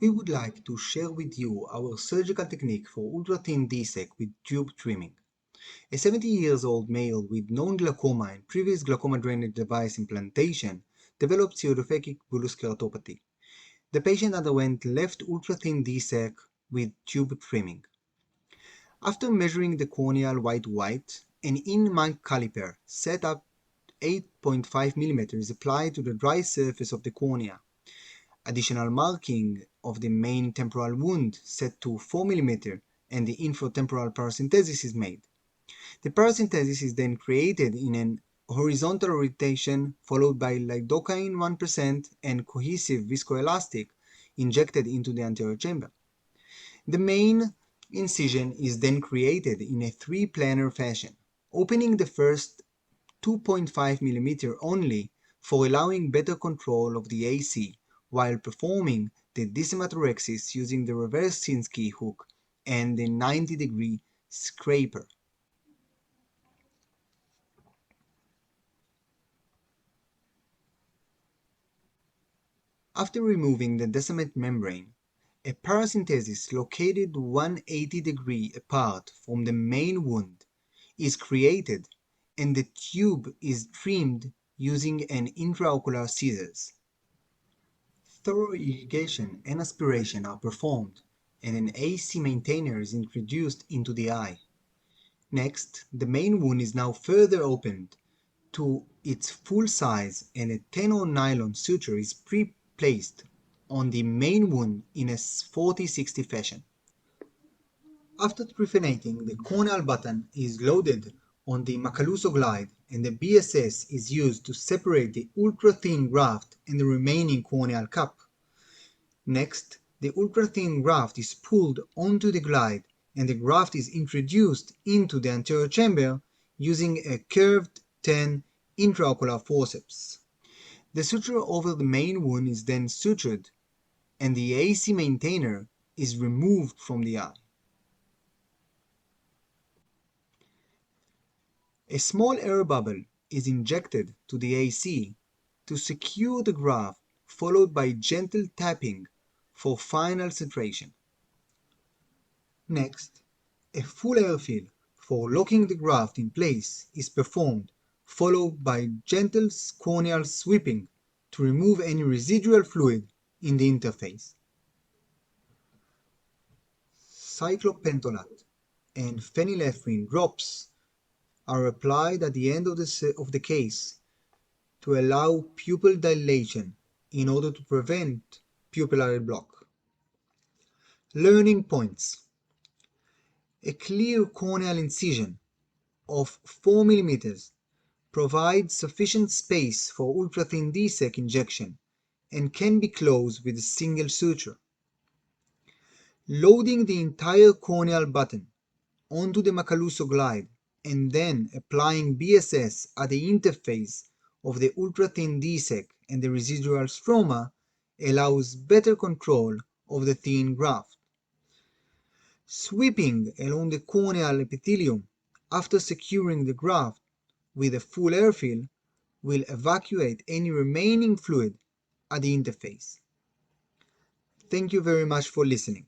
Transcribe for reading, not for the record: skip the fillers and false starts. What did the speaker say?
We would like to share with you our surgical technique for ultra-thin DSAEK with tube trimming. A 70-year-old male with known glaucoma and previous glaucoma drainage device implantation developed pseudophakic bullous keratopathy. The patient underwent left ultra-thin DSAEK with tube trimming. After measuring the corneal white, an in-mic caliper set up 8.5 mm is applied to the dry surface of the cornea. Additional marking of the main temporal wound set to 4 mm and the infratemporal paracentesis is made. The paracentesis is then created in an horizontal rotation followed by lidocaine 1% and cohesive viscoelastic injected into the anterior chamber. The main incision is then created in a three-planar fashion, opening the first 2.5 mm only for allowing better control of the AC while performing the dissematorexis using the reverse Sinski hook and the 90-degree scraper. After removing the descent membrane, a paracentesis located 180 degrees apart from the main wound is created and the tube is trimmed using an intraocular scissors. Thorough irrigation and aspiration are performed and an AC maintainer is introduced into the eye. Next, the main wound is now further opened to its full size and a 10-0 nylon suture is pre-placed on the main wound in a 40-60 fashion. After trephidating, the corneal button is loaded on the Macaluso glide and the BSS is used to separate the ultra-thin graft and the remaining corneal cup. Next, the ultra-thin graft is pulled onto the glide and the graft is introduced into the anterior chamber using a curved 10 intraocular forceps. The suture over the main wound is then sutured and the AC maintainer is removed from the eye. A small air bubble is injected to the AC to secure the graft, followed by gentle tapping for final centration. Next, a full airfill for locking the graft in place is performed, followed by gentle corneal sweeping to remove any residual fluid in the interface. Cyclopentolat and phenylephrine drops are applied at the end of the case to allow pupil dilation in order to prevent pupillary block. Learning points. A clear corneal incision of 4 mm provides sufficient space for ultra-thin DSAEK injection and can be closed with a single suture. Loading the entire corneal button onto the Macaluso glide and then applying BSS at the interface of the ultra-thin DSAEK and the residual stroma allows better control of the thin graft. Sweeping along the corneal epithelium after securing the graft with a full airfill will evacuate any remaining fluid at the interface. Thank you very much for listening.